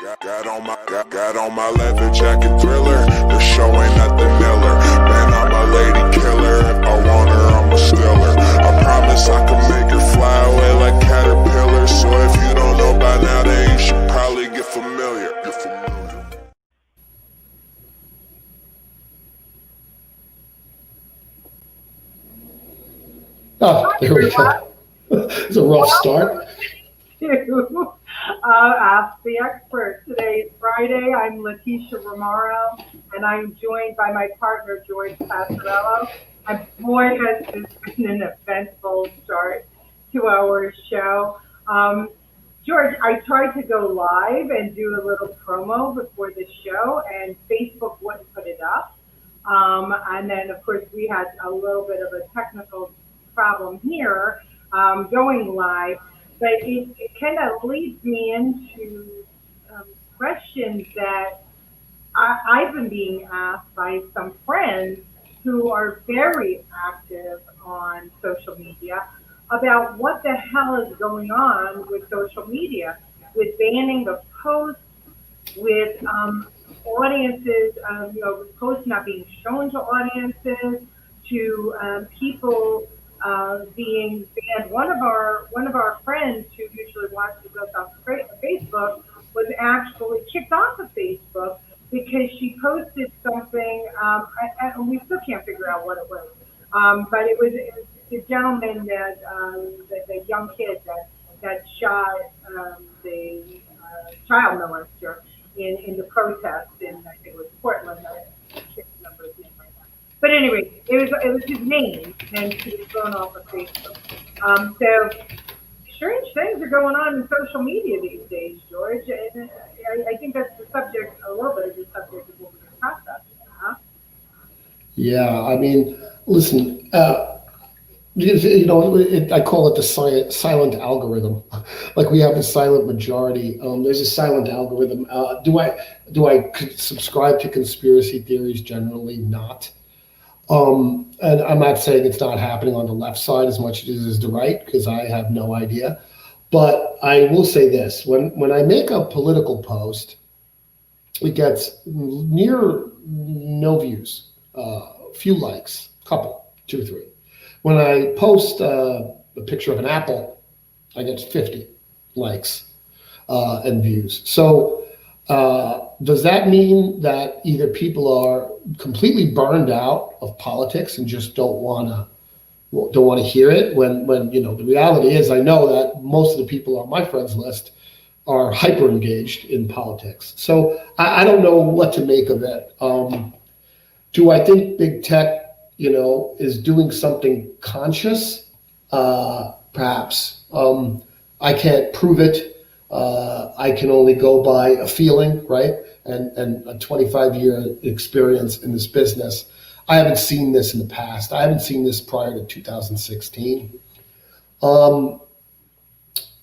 Got on my leather jacket thriller. The show ain't nothing Miller. Man, I'm a lady killer. If I want her, I'm a stealer. I promise I can make her fly away like caterpillars. So if you don't know by now, then you should probably get familiar. Oh, there we go. It's a rough start. Ask the Expert. Today is Friday. I'm Leticia Romero, and I'm joined by my partner, George Passarello. And boy, has this been an eventful start to our show. George, I tried to go live and do a little promo before the show, and Facebook wouldn't put it up. And then, of course, we had a little bit of a technical problem here going live. But it kind of leads me into questions that I've been being asked by some friends who are very active on social media about what the hell is going on with social media, with banning of posts, with audiences, with posts not being shown to audiences, to people being banned. One of our friends who usually watches us on Facebook was actually kicked off of Facebook because she posted something, and we still can't figure out what it was. But it was the gentleman that the young kid that shot the child molester in the protest in, I think it was Portland. I can't remember his name right now. But anyway, it was his name, and he was thrown off of Facebook. So strange things are going on in social media these days, George. And I think that's the subject, a little bit of the subject of what we're going to talk about. Huh? Yeah, I mean, listen, I call it the silent algorithm. Like we have a silent majority. There's a silent algorithm. Do I subscribe to conspiracy theories? Generally not. And I'm not saying it's not happening on the left side as much as it is the right, because I have no idea. But I will say this: when I make a political post, it gets near no views, few likes, couple, 2 or 3. When I post a picture of an apple, I get 50 likes and views. So does that mean that either people are completely burned out of politics and just don't want to hear it? When the reality is, I know that most of the people on my friends list are hyper engaged in politics. So I don't know what to make of it. Do I think big tech, is doing something conscious? Perhaps. I can't prove it. I can only go by a feeling, right? And a 25-year experience in this business. I haven't seen this in the past. I haven't seen this prior to 2016. I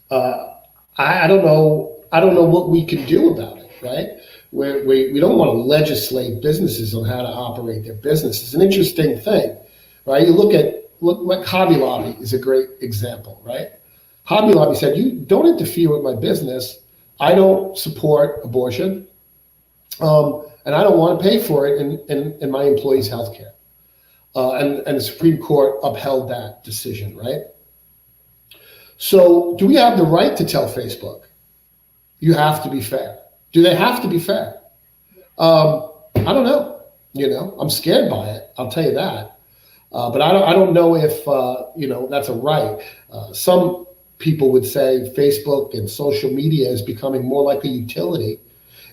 don't know. I don't know what we can do about it, right? We don't want to legislate businesses on how to operate their business. It's an interesting thing, right? You look like Hobby Lobby is a great example, right? Hobby Lobby said, you don't interfere with my business. I don't support abortion, and I don't want to pay for it in my employees' health care. And the Supreme Court upheld that decision, right? So do we have the right to tell Facebook, you have to be fair? Do they have to be fair? I don't know. I'm scared by it. I'll tell you that. But I don't know if, that's a right. Some people would say Facebook and social media is becoming more like a utility,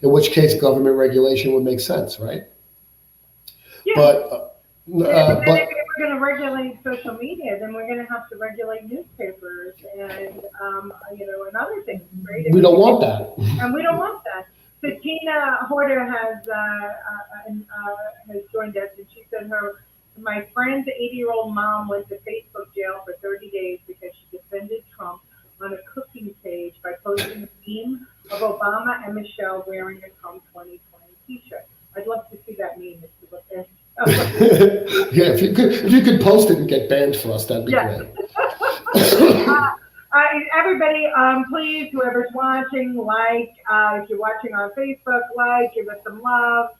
in which case government regulation would make sense, right? Yeah. But if we're going to regulate social media, then we're going to have to regulate newspapers and other things, right? We don't want that. And we don't want that. So Tina Horter has joined us, and she said my friend's 80-year-old mom went to Facebook jail for 30 days because she defended Trump on a cooking page by posting a meme of Obama and Michelle wearing a Trump 2020 t-shirt. I'd love to see that meme if you look at Yeah, if you could post it and get banned for us, that'd be great. Everybody, please, whoever's watching, if you're watching on Facebook, give us some love.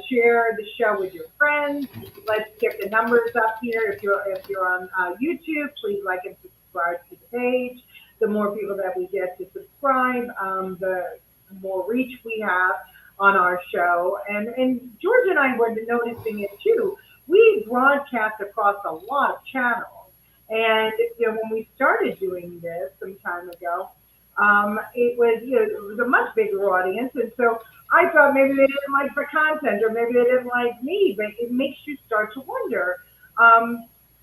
Share the show with your friends. Let's get the numbers up here. If you're on YouTube, please like and subscribe to the page. The more people that we get to subscribe, the more reach we have on our show. And George and I were noticing it too. We broadcast across a lot of channels. And when we started doing this some time ago, it was a much bigger audience, and so I thought maybe they didn't like the content, or maybe they didn't like me. But it makes you start to wonder: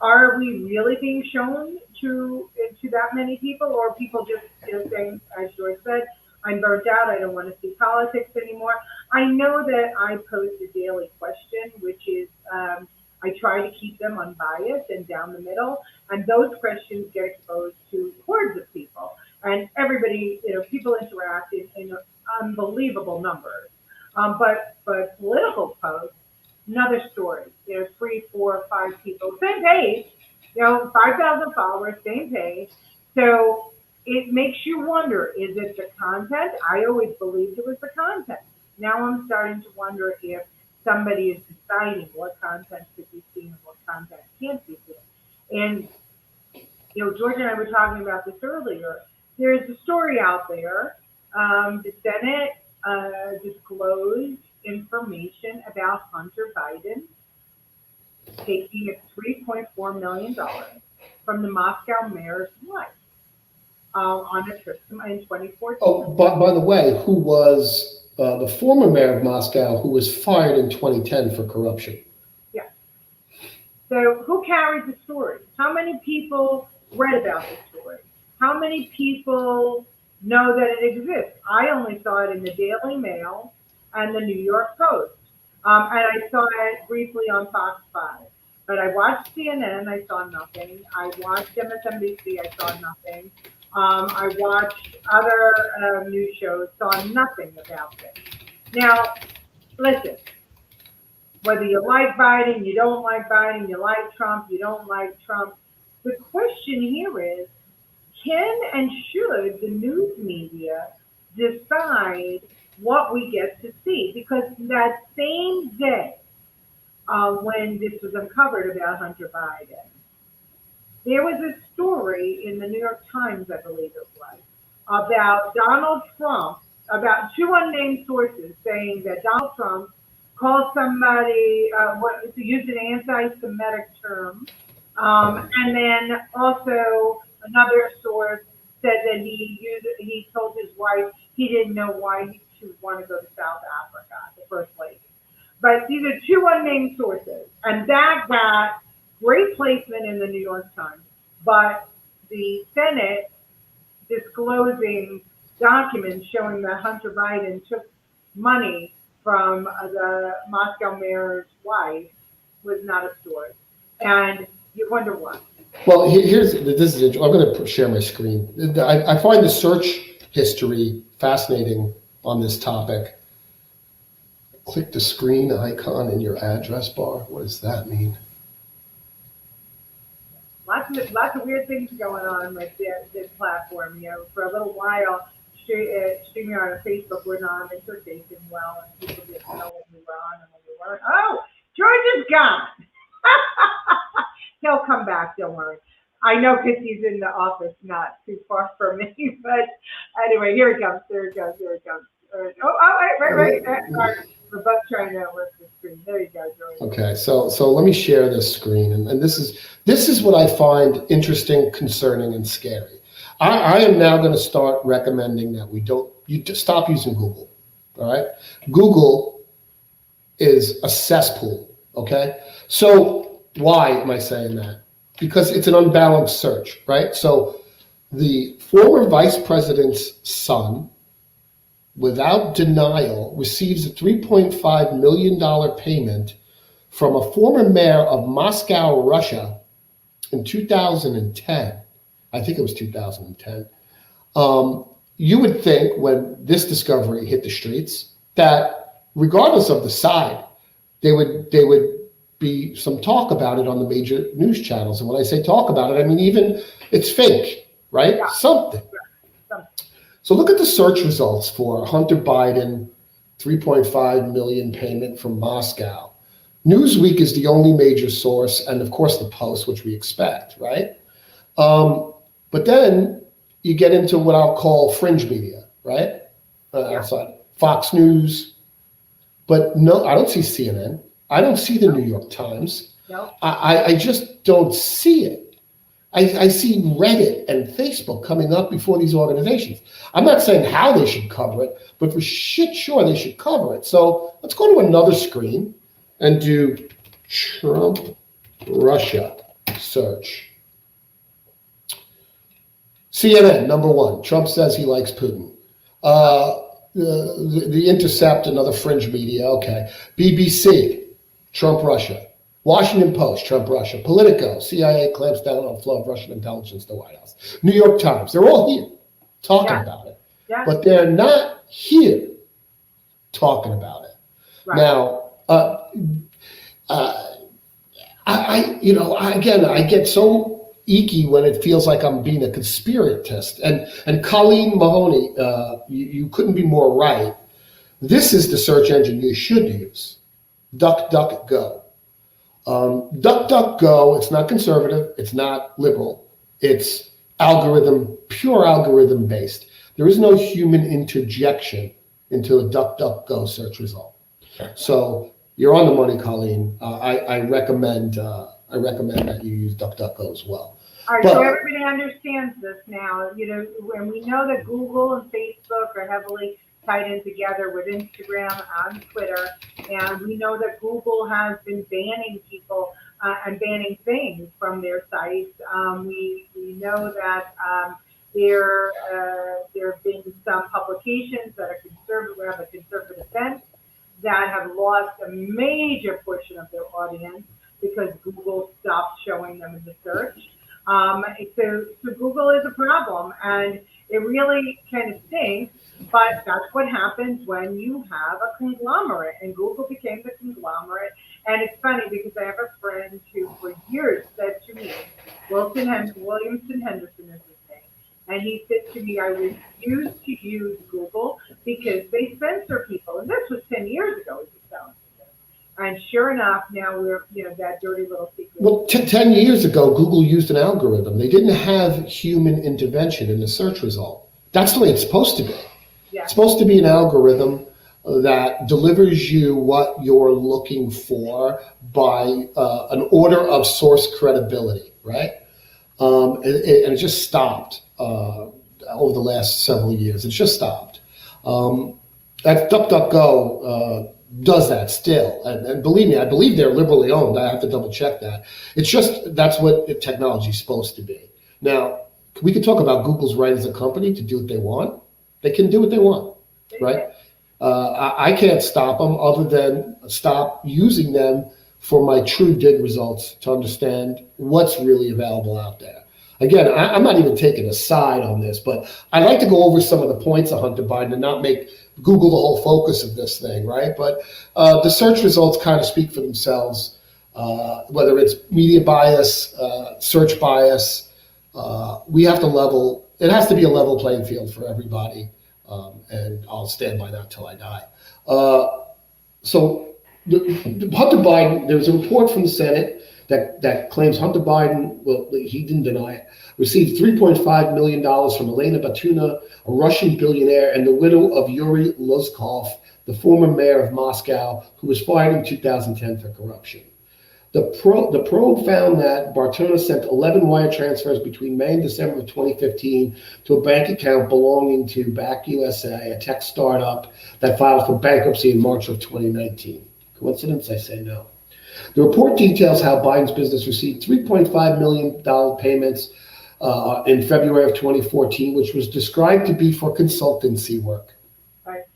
are we really being shown to that many people, or are people just saying, as George said, "I'm burnt out. I don't want to see politics anymore." I know that I post a daily question, which is. I try to keep them unbiased and down the middle, and those questions get exposed to hordes of people, and everybody, people interact in unbelievable numbers. But political posts, another story. 3, 4, 5 people, same page, 5,000 followers, same page. So it makes you wonder: is it the content? I always believed it was the content. Now I'm starting to wonder if somebody is deciding what content should be seen and what content can't be seen. And, George and I were talking about this earlier. There's a story out there. The Senate disclosed information about Hunter Biden taking $3.4 million from the Moscow mayor's wife on a trip in 2014. Oh, by the way, who was the former mayor of Moscow, who was fired in 2010 for corruption? Yeah. So who carried the story? How many people read about the story? How many people know that it exists? I only saw it in the Daily Mail and the New York Post. And I saw it briefly on Fox 5. But I watched CNN, I saw nothing. I watched MSNBC, I saw nothing. I watched other news shows, saw nothing about this. Now, listen, whether you like Biden, you don't like Biden, you like Trump, you don't like Trump, the question here is, can and should the news media decide what we get to see? Because that same day when this was uncovered about Hunter Biden, there was a story in the New York Times, I believe it was, about Donald Trump, about 2 unnamed sources saying that Donald Trump called somebody, to use an anti-Semitic term, and then also another source said that he told his wife he didn't know why she would want to go to South Africa, the First Lady. But these are 2 unnamed sources, and that got great placement in the New York Times, but the Senate disclosing documents showing that Hunter Biden took money from the Moscow mayor's wife was not a story. And you wonder why. Well, this is interesting. I'm going to share my screen. I find the search history fascinating on this topic. Click the screen icon in your address bar. What does that mean? Lots of weird things going on with this platform. For a little while, streaming on Facebook were not interfacing well, and people didn't know when we were on and when we weren't. Oh, George is gone. He'll come back, don't worry. I know because he's in the office, not too far from me. But anyway, here it comes. There it goes. Right. We're both trying to work the screen. There you go, George. Okay, so let me share this screen, and this is what I find interesting, concerning, and scary. I am now going to start recommending that you stop using Google. All right, Google is a cesspool. Okay, so why am I saying that? Because it's an unbalanced search, right? So the former vice president's son, without denial, receives a $3.5 million payment from a former mayor of Moscow, Russia in 2010. I think it was 2010. You would think when this discovery hit the streets that regardless of the side, they would be some talk about it on the major news channels. And when I say talk about it, I mean even it's fake, right? Yeah. Something. So look at the search results for Hunter Biden 3.5 million payment from Moscow. Newsweek is the only major source, and of course the Post, which we expect, right? But then you get into what I'll call fringe media, right? Outside Fox News, but no, I don't see CNN. I don't see the New York Times. No. I just don't see it. I see Reddit and Facebook coming up before these organizations. I'm not saying how they should cover it, but for shit sure they should cover it. So let's go to another screen and do Trump Russia search. CNN, number one, Trump says he likes Putin. The Intercept, another fringe media, okay. BBC, Trump Russia. Washington Post, Trump Russia. Politico, CIA clamps down on flow of Russian intelligence to the White House. New York Times, they're all here talking about it. Yeah. But they're not here talking about it. Right. Now, I get so icky when it feels like I'm being a conspiratist. And Colleen Mahoney, you couldn't be more right. This is the search engine you should use. DuckDuckGo. DuckDuckGo, it's not conservative, it's not liberal, it's pure algorithm based. There is no human interjection into a DuckDuckGo search result. So you're on the money, Colleen. I recommend that you use DuckDuckGo as well. All right, so everybody understands this now, and we know that Google and Facebook are heavily tied in together with Instagram and Twitter, and we know that Google has been banning people and banning things from their sites. We know that there have been some publications that are have a conservative bent that have lost a major portion of their audience because Google stopped showing them in the search. So Google is a problem, and it really kind of stinks, but that's what happens when you have a conglomerate, and Google became the conglomerate. And it's funny because I have a friend who for years said to me, Williamson Henderson is his name, and he said to me, I refuse to use Google because they censor people. And this was 10 years ago, he was telling me. And sure enough, now we're, that dirty little secret. Well, 10 years ago, Google used an algorithm. They didn't have human intervention in the search result. That's the way it's supposed to be. Yeah. It's supposed to be an algorithm that delivers you what you're looking for by an order of source credibility, right? And it just stopped over the last several years. It's just stopped. That DuckDuckGo does that still. And believe me, I believe they're liberally owned. I have to double check that. It's just, that's what technology is supposed to be. Now, we could talk about Google's right as a company to do what they want. They can do what they want, right? I can't stop them other than stop using them for my true dig results to understand what's really available out there. Again, I'm not even taking a side on this, but I'd like to go over some of the points of Hunter Biden and not make Google the whole focus of this thing, right? But the search results kind of speak for themselves, whether it's media bias, search bias. We have to level, it has to be a level playing field for everybody, and I'll stand by that till I die. So Hunter Biden, there's a report from the Senate that claims Hunter Biden, well, he didn't deny it, received $3.5 million from Elena Batuna, a Russian billionaire, and the widow of Yuri Luzkov, the former mayor of Moscow, who was fired in 2010 for corruption. The probe found that Bartona sent 11 wire transfers between May and December of 2015 to a bank account belonging to Back USA, a tech startup that filed for bankruptcy in March of 2019. Coincidence? I say no. The report details how Biden's business received $3.5 million payments in February of 2014, which was described to be for consultancy work. Right.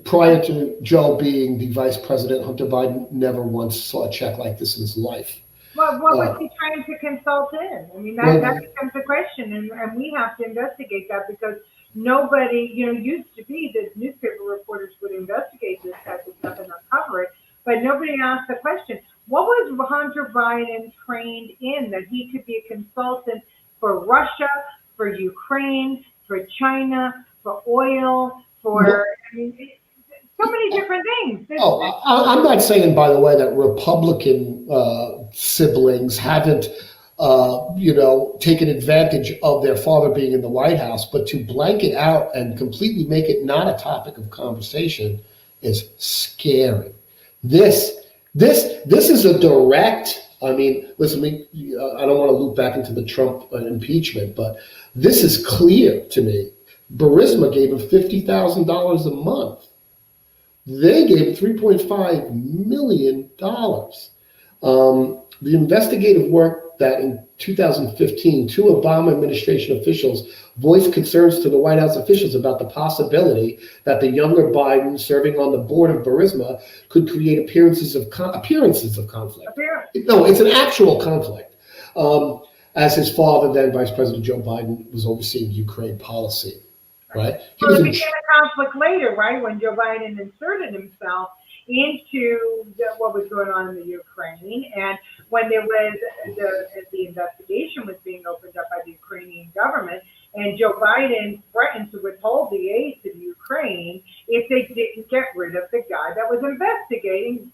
Prior to Joe being the vice president, Hunter Biden never once saw a check like this in his life. Well, what was he trying to consult in? I mean, that becomes a question, and we have to investigate that because nobody, used to be that newspaper reporters would investigate this type of stuff and uncover it, but nobody asked the question. What was Hunter Biden trained in that he could be a consultant for Russia, for Ukraine, for China, for oil, for, I mean, so many different things. I'm not saying, by the way, that Republican siblings haven't, taken advantage of their father being in the White House, but to blanket out and completely make it not a topic of conversation is scary. This is a direct. I mean, listen, I don't want to loop back into the Trump impeachment, but this is clear to me. Burisma gave him $50,000 a month. They gave $3.5 million. The investigative work that in 2015, two Obama administration officials voiced concerns to the White House officials about the possibility that the younger Biden serving on the board of Burisma could create appearances of conflict. No, it's an actual conflict. As his father, then Vice President Joe Biden, was overseeing Ukraine policy. Right. Well, it began a conflict later, right, when Joe Biden inserted himself into what was going on in the Ukraine, and when there was the investigation was being opened up by the Ukrainian government, and Joe Biden threatened to withhold the aid to the Ukraine if they didn't get rid of the guy that was investigating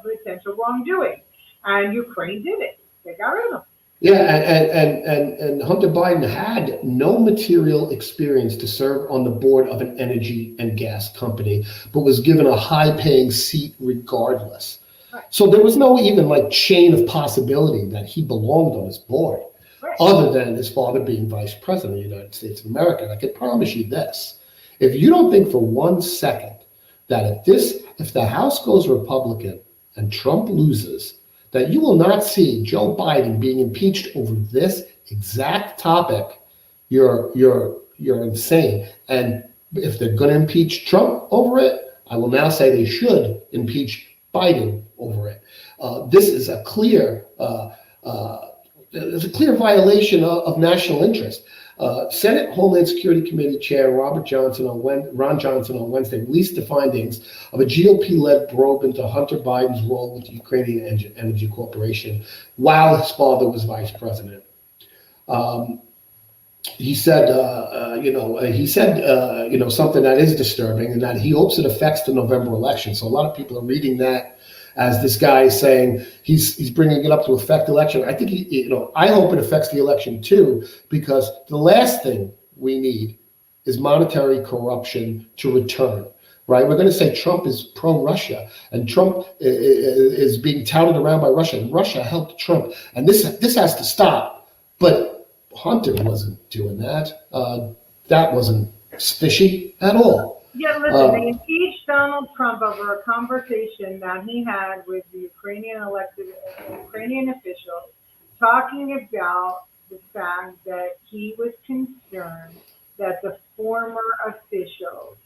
potential wrongdoing, and Ukraine did it. They got rid of him. Yeah, and Hunter Biden had no material experience to serve on the board of an energy and gas company, but was given a high-paying seat regardless. Right. So there was no even chain of possibility that he belonged on his board, right, other than his father being vice president of the United States of America. And I can promise you this: if you don't think for 1 second that if the House goes Republican and Trump loses, that you will not see Joe Biden being impeached over this exact topic, you're insane. And if they're going to impeach Trump over it, I will now say they should impeach Biden over it. This is a clear violation of national interest. Senate Homeland Security Committee Chair Ron Johnson on Wednesday released the findings of a GOP-led probe into Hunter Biden's role with the Ukrainian Energy Corporation while his father was vice president. He said something that is disturbing, and that he hopes it affects the November election. So a lot of people are reading that as this guy is saying he's bringing it up to affect the election. I think I hope it affects the election too, because the last thing we need is monetary corruption to return. Right? We're going to say Trump is pro-Russia, and Trump is being touted around by Russia, and Russia helped Trump, and this has to stop. But Hunter wasn't doing that. That wasn't fishy at all. Yeah, listen, they impeached Donald Trump over a conversation that he had with the Ukrainian officials, talking about the fact that he was concerned that the former officials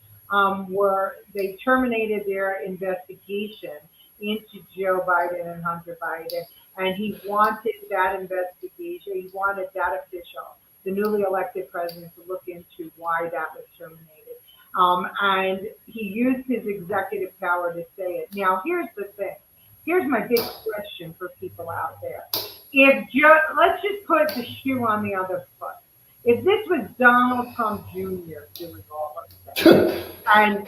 they terminated their investigation into Joe Biden and Hunter Biden, and he wanted that investigation, he wanted that official, the newly elected president, to look into why that was terminated. And he used his executive power to say it. Now, here's the thing. Here's my big question for people out there. Let's just put the shoe on the other foot. If this was Donald Trump Jr. doing all of this, and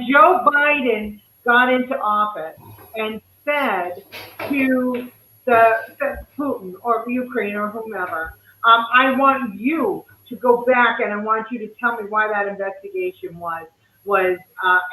Joe Biden got into office and said to Putin or Ukraine or whomever, I want you to go back and I want you to tell me why that investigation was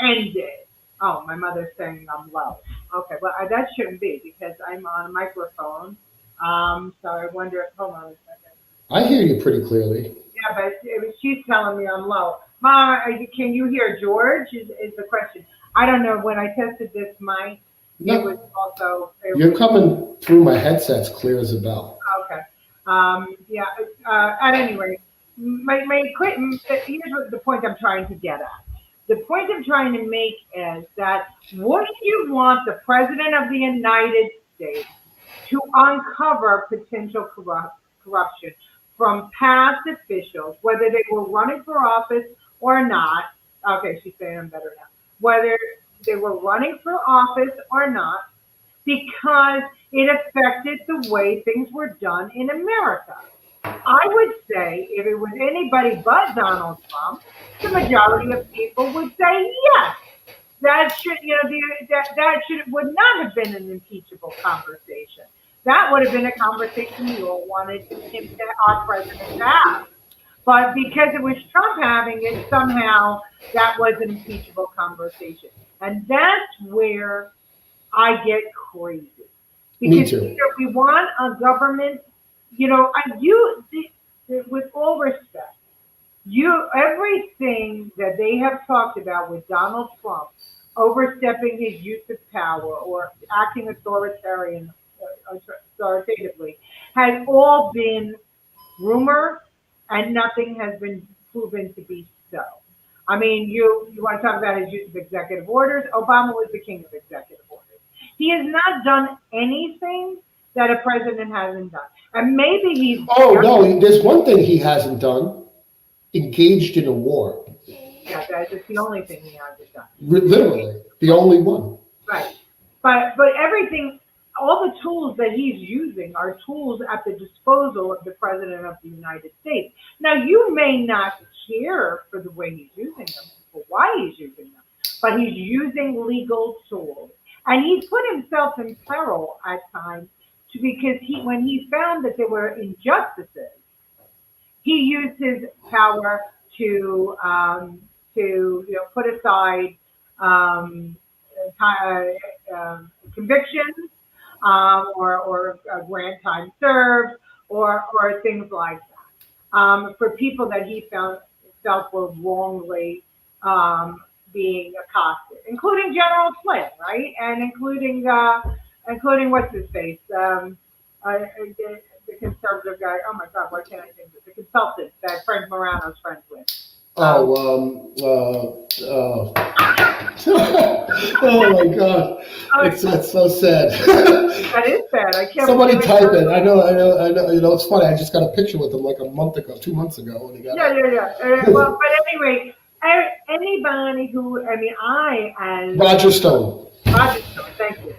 ended. Oh, my mother's saying I'm low. Okay, well, that shouldn't be because I'm on a microphone. So I wonder if, hold on a second. I hear you pretty clearly. Yeah, but she's telling me I'm low. Ma, can you hear George is the question. I don't know, when I tested this mic, it was also... You're coming through my headset's clear as a bell. Okay. At any rate, here's what the point I'm trying to get at. The point I'm trying to make is that wouldn't you want the President of the United States to uncover potential corruption from past officials, whether they were running for office or not? Okay, she's saying I'm better now. Whether they were running for office or not, because it affected the way things were done in America. I would say if it was anybody but Donald Trump, the majority of people would say yes. That should, that should would not have been an impeachable conversation. That would have been a conversation we all wanted him to, our president to have. But because it was Trump having it, somehow that was an impeachable conversation. And that's where I get crazy. Me Because too. either we want a government, with all respect, everything that they have talked about with Donald Trump overstepping his use of power or acting authoritatively has all been rumor and nothing has been proven to be so. I mean, you want to talk about his use of executive orders? Obama was the king of executive orders. He has not done anything that a president hasn't done. And maybe he's... Oh, no, there's one thing he hasn't done. Engaged in a war. Yeah, that's the only thing he hasn't done. Literally, the only one. Right. But everything, all the tools that he's using are tools at the disposal of the President of the United States. Now, you may not care for the way he's using them, or why he's using them, but he's using legal tools. And he's put himself in peril at times because when he found that there were injustices, he used his power to put aside convictions or grant time served or things like that for people that he felt were wrongly being accosted, including General Flynn, right, and including what's his face. The conservative guy. Oh my God, what can't I think of? The consultant that Frank Morano's friends with. Oh my God, it's so sad. That is sad. I can't. Somebody type it. I know. It's funny. I just got a picture with him like 2 months ago, when he got. Yeah. Well, but anyway, anybody who, Roger Stone. Thank you.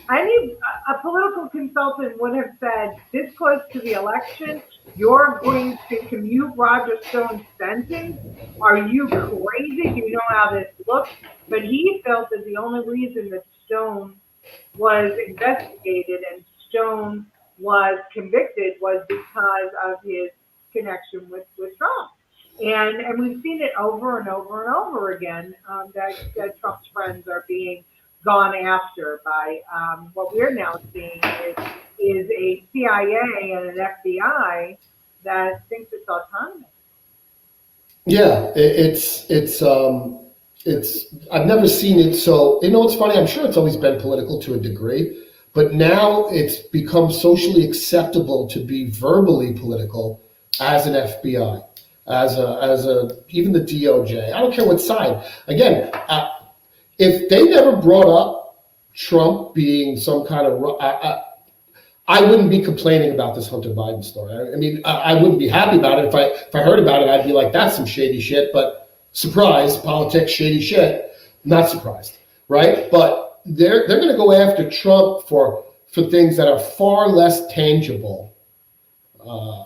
A political consultant would have said, this close to the election, you're going to commute Roger Stone's sentence? Are you crazy? Do you know how this looks? But he felt that the only reason that Stone was investigated and Stone was convicted was because of his connection with Trump. And we've seen it over and over and over again, that Trump's friends are being gone after by what we're now seeing is a CIA and an FBI that thinks it's autonomous. Yeah, it's I've never seen it so. It's funny. I'm sure it's always been political to a degree, but now it's become socially acceptable to be verbally political as an FBI, as a even the DOJ. I don't care what side. Again. If they never brought up Trump being some kind of, I wouldn't be complaining about this Hunter Biden story. I wouldn't be happy about it. If I heard about it, I'd be like, that's some shady shit. But surprise, politics, shady shit. Not surprised, right? But they're going to go after Trump for things that are far less tangible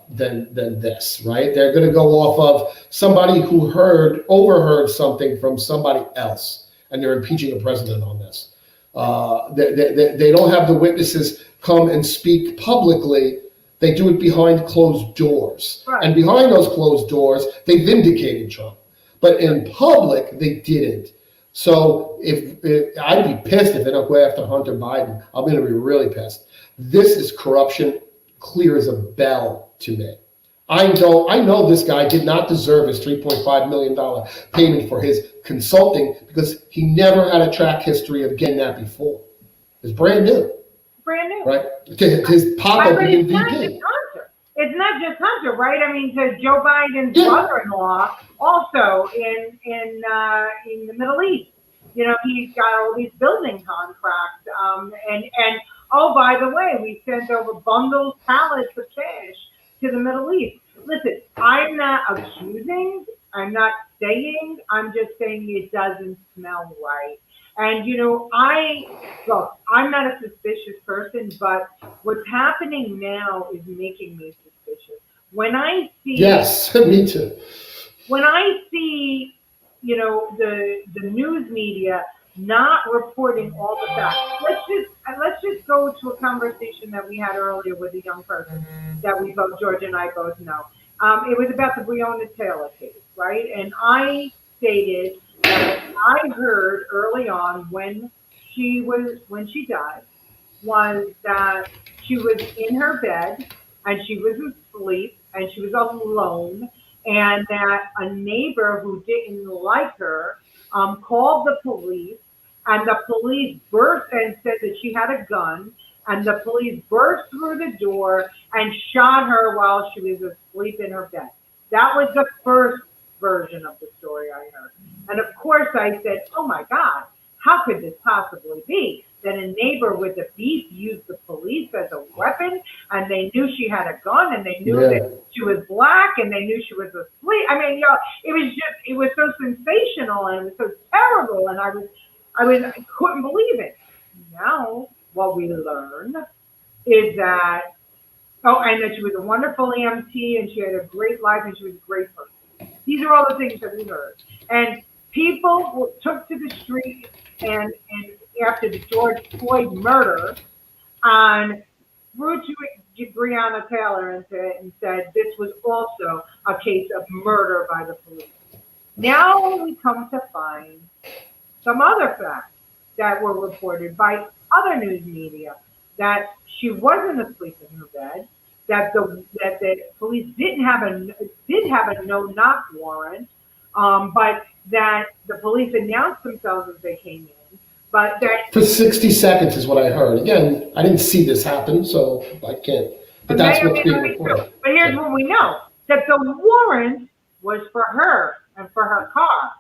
than this, right? They're going to go off of somebody who overheard something from somebody else. And they're impeaching a president on this. They don't have the witnesses come and speak publicly. They do it behind closed doors. Right. And behind those closed doors, they vindicated Trump. But in public, they didn't. So if I'd be pissed if they don't go after Hunter Biden. I'm going to be really pissed. This is corruption, clear as a bell to me. I know this guy did not deserve his $3.5 million payment for his consulting because he never had a track history of getting that before. It's brand new. Brand new. Right? His pop-up being VP. It's not just Hunter, right? I mean, to Joe Biden's brother-in-law, also in the Middle East. He's got all these building contracts. And oh, by the way, we sent over bundles, pallets of cash to the Middle East. Listen, I'm not accusing I'm not saying, I'm just saying it doesn't smell right. And look, I'm not a suspicious person, but what's happening now is making me suspicious. When I see, Yes, me too. when I see, the news media not reporting all the facts. Let's just go to a conversation that we had earlier with a young person that we both, George and I both know. It was about the Breonna Taylor case, right? And I stated that I heard early on when she died was that she was in her bed and she was asleep and she was alone, and that a neighbor who didn't like her called the police, and the police burst and said that she had a gun, and the police burst through the door and shot her while she was asleep in her bed. That was the first version of the story I heard. And of course I said, oh my God, how could this possibly be? That a neighbor with a beef used the police as a weapon, and they knew she had a gun, and they knew that she was black, and they knew she was asleep. I mean, it was so sensational, and it was so terrible, and I couldn't believe it. Now, what we learn is that, and that she was a wonderful EMT, and she had a great life, and she was a great person. These are all the things that we heard. And people took to the street and after the George Floyd murder, and threw to Breonna Taylor and said this was also a case of murder by the police. Now we come to find some other facts that were reported by other news media, that she wasn't asleep in her bed, that the police did have a no-knock warrant, but that the police announced themselves as they came in, but that For 60 seconds is what I heard. Again, I didn't see this happen, so I can't. But that's what's being reported. But here's what we know: that the warrant was for her and for her car,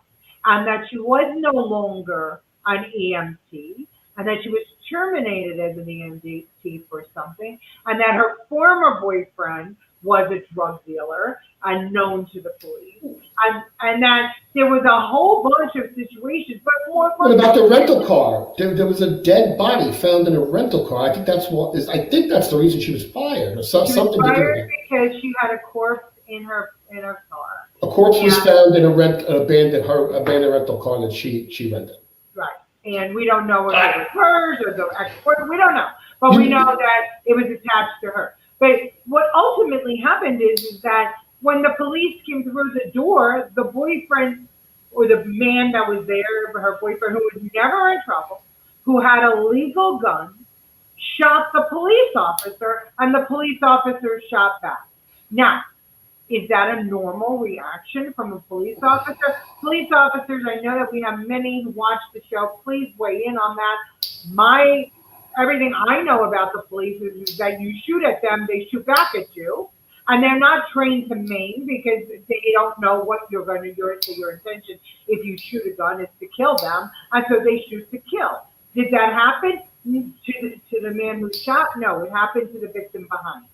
and that she was no longer an EMT, and that she was terminated as an EMT for something, and that her former boyfriend was a drug dealer unknown to the police, and that there was a whole bunch of situations. But what about the rental car? There was a dead body found in a rental car. I think that's the reason she was fired, or something to do with it. Because she had a corpse in her car. A corpse was found in an abandoned rental car that she rented. Right, and we don't know if it was hers or the ex-boyfriend. We don't know, but we know that it was attached to her. But what ultimately happened is that when the police came through the door, the boyfriend or the man that was there, her boyfriend, who was never in trouble, who had a legal gun, shot the police officer, and the police officer shot back. Now, is that a normal reaction from a police officer? Police officers, I know that we have many who watch the show. Please weigh in on that. Everything I know about the police is that you shoot at them, they shoot back at you. And they're not trained to maim because they don't know what your intention, if you shoot a gun, is to kill them. And so they shoot to kill. Did that happen to the man who shot? No, it happened to the victim behind.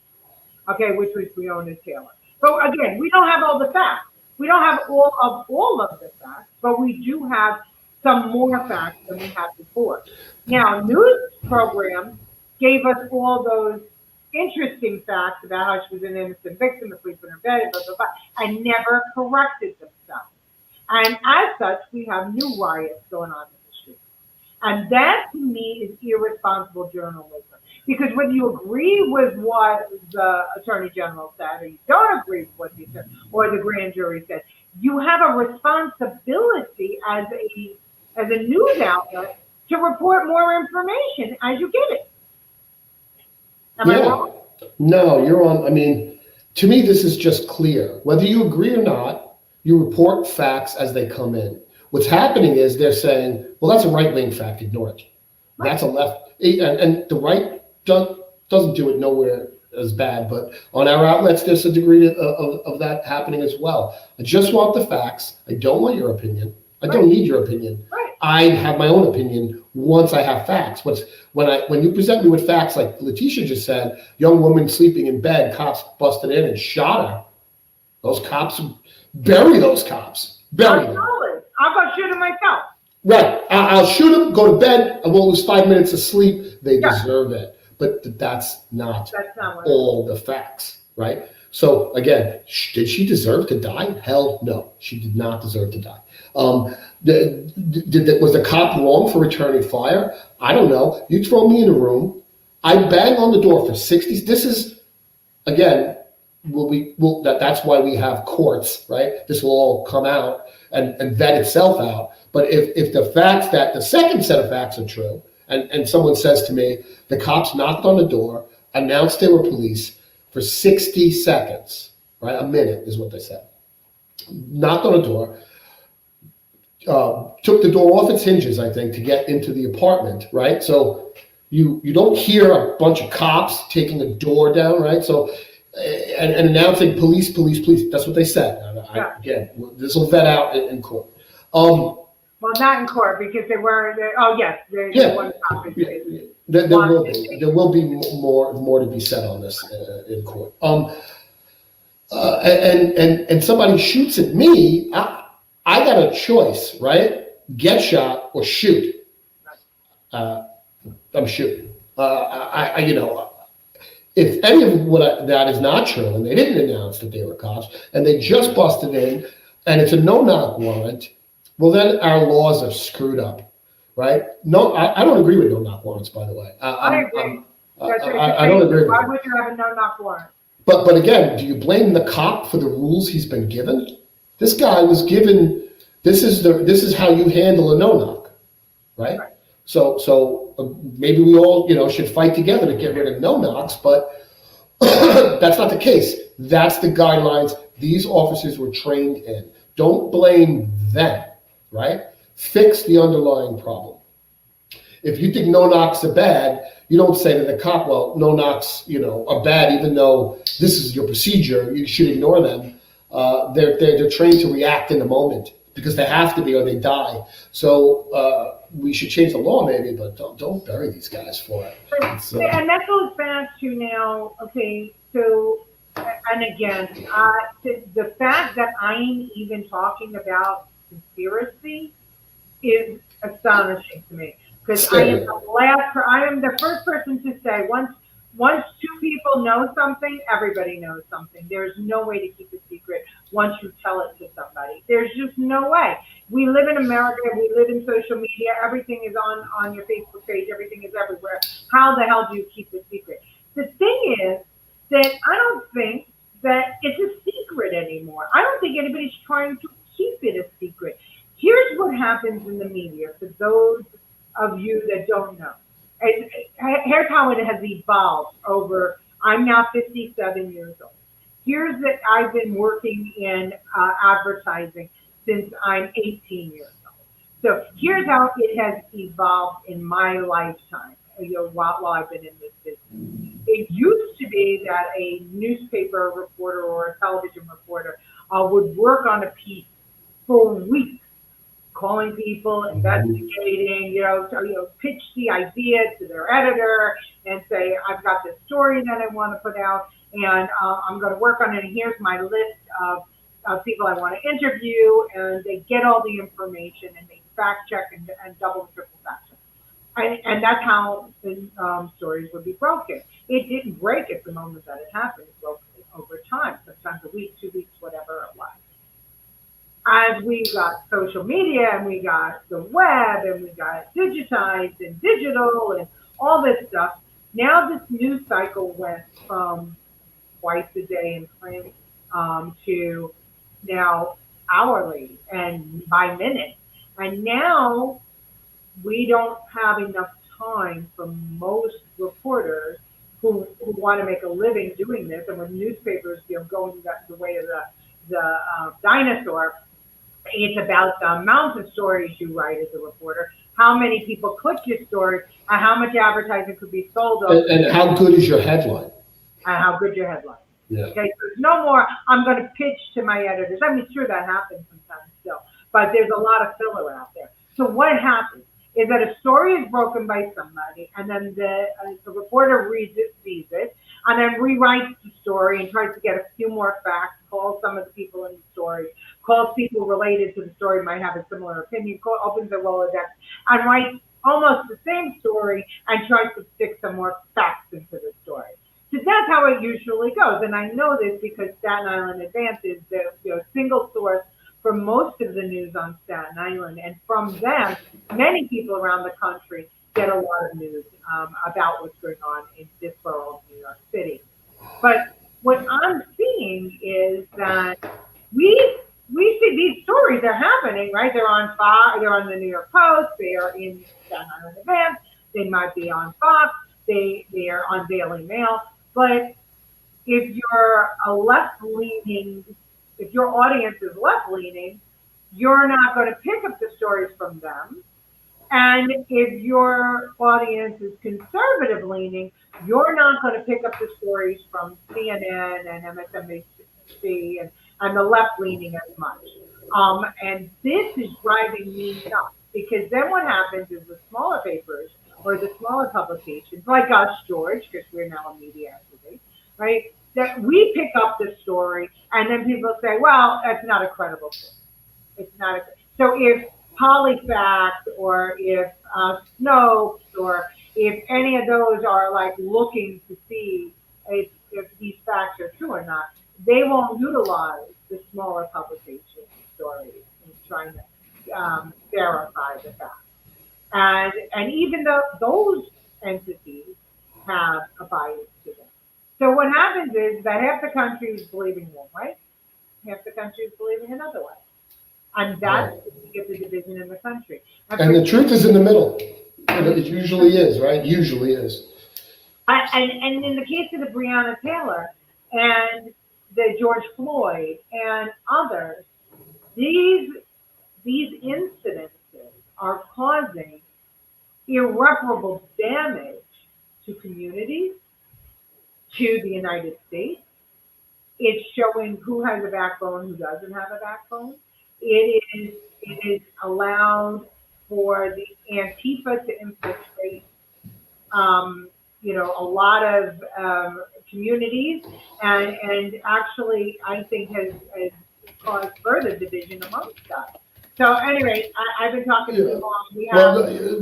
Okay, which was Breonna Taylor. But again, we don't have all the facts. We don't have all of the facts, but we do have some more facts than we had before. Now, news programs gave us all those interesting facts about how she was an innocent victim, asleep in her bed, blah, blah, blah, and never corrected themselves. And as such, we have new riots going on in the street. And that, to me, is irresponsible journalism. Because whether you agree with what the Attorney General said, or you don't agree with what he said, or the grand jury said, you have a responsibility as a news outlet to report more information as you get it. Am I wrong? No, you're on. I mean, to me, this is just clear. Whether you agree or not, you report facts as they come in. What's happening is they're saying, well, that's a right-wing fact, ignore it. Right. That's a left. And the right doesn't do it nowhere as bad, but on our outlets, there's a degree of that happening as well. I just want the facts. I don't want your opinion. I don't need your opinion. Right. I have my own opinion once I have facts. When you present me with facts, like Leticia just said, young woman sleeping in bed, cops busted in and shot her. Those cops Bury those cops. Bury them. Absolutely. I'll go shoot him myself. Right. I'll shoot them, go to bed, I won't lose 5 minutes of sleep. They Yeah. deserve it. But that's not That's not what all the facts, right? So again, did she deserve to die? Hell no, she did not deserve to die. Was the cop wrong for returning fire? I don't know. You throw me in a room, I bang on the door for 60. This is again, that's why we have courts, right? This will all come out and vet itself out. But if the facts that the second set of facts are true, and someone says to me, the cops knocked on the door, announced they were police for 60 seconds, right? A minute is what they said. Knocked on the door, took the door off its hinges, I think, to get into the apartment, right? So you don't hear a bunch of cops taking a door down, right? So and announcing police. That's what they said. Again, this will vet out in court. Well, not in court because they were. Oh yes, Yeah. one cop. There will be more to be said on this in court. And somebody shoots at me. I got a choice, right? Get shot or shoot. I'm shooting. If any of that is not true, and they didn't announce that they were cops, and they just busted in, and it's a no-knock warrant, well, then our laws are screwed up, right? No, I don't agree with no-knock warrants, by the way. I agree. I don't agree with Why that. would you have a no-knock warrant? But again, do you blame the cop for the rules he's been given? This guy was given. This is how you handle a no-knock, right? So maybe we all should fight together to get rid of no-knocks, but that's not the case. That's the guidelines these officers were trained in. Don't blame them, right? Fix the underlying problem. If you think no-knocks are bad, you don't say to the cop, well, no-knocks, are bad, even though this is your procedure, you should ignore them. They're trained to react in the moment because they have to be or they die. So we should change the law maybe, but don't bury these guys for it. And that goes back to now, okay, so, and again, the fact that I'm even talking about conspiracy is astonishing to me. Because I am the first person to say once two people know something, everybody knows something. There's no way to keep a secret once you tell it to somebody. There's just no way. We live in America. We live in social media. Everything is on your Facebook page. Everything is everywhere. How the hell do you keep a secret? The thing is that I don't think that it's a secret anymore. I don't think anybody's trying to keep it a secret. Here's what happens in the media for those of you that don't know. Here's how it has evolved over, I'm now 57 years old. Here's that I've been working in advertising since I'm 18 years old. So here's how it has evolved in my lifetime, while I've been in this business. It used to be that a newspaper reporter or a television reporter would work on a piece for weeks, calling people, investigating, pitch the idea to their editor and say, I've got this story that I want to put out and I'm going to work on it. And here's my list of people I want to interview. And they get all the information and they fact check and double and triple fact check. And that's how the stories would be broken. It didn't break at the moment that it happened. It broke over time, sometimes a week, 2 weeks, whatever it was. As we got social media and we got the web and we got digitized and digital and all this stuff, now this news cycle went from twice a day in print to now hourly and by minute. And now we don't have enough time for most reporters who want to make a living doing this. And when newspapers going the way of the dinosaur, it's about the amount of stories you write as a reporter, how many people click your story, and how much advertising could be sold. And how good is your headline? And how good your headline. Yeah. Okay, so there's no more, I'm going to pitch to my editors. I mean, sure, that happens sometimes still, but there's a lot of filler out there. So what happens is that a story is broken by somebody, and then the reporter reads it, sees it, and then rewrites the story and tries to get a few more facts, calls some of the people in the story, calls people related to the story who might have a similar opinion, opens a Rolodex, and writes almost the same story and tries to stick some more facts into the story. So that's how it usually goes. And I know this because Staten Island Advance is the single source for most of the news on Staten Island. And from them, many people around the country get a lot of news about what's going on in this borough of New York City. But what I'm seeing is that we see these stories are happening, right? They're on Fox, they're on the New York Post, they are in Staten Island Advance, they might be on Fox, they are on Daily Mail. But if you're a left-leaning, if your audience is left-leaning, you're not going to pick up the stories from them. And if your audience is conservative-leaning, you're not going to pick up the stories from CNN and MSNBC and the left-leaning as much. And this is driving me nuts because then what happens is the smaller papers or the smaller publications, like us, George, because we're now a media entity, right? That we pick up the story, and then people say, "Well, that's not a credible story. It's not a." So if Polyfact or if Snopes or if any of those are like looking to see if these facts are true or not, they won't utilize the smaller publication stories in trying to verify the facts. And even though those entities have a bias to them. So what happens is that half the country is believing one way, half the country is believing another way. And that's when you get the division in the country. And the truth is in the middle. It usually is, right? Usually is. And in the case of the Breonna Taylor and the George Floyd and others, these incidences are causing irreparable damage to communities, to the United States. It's showing who has a backbone, who doesn't have a backbone. It is allowed for the Antifa to infiltrate, a lot of communities, and actually, I think has caused further division amongst us. So anyway, I've been talking too long.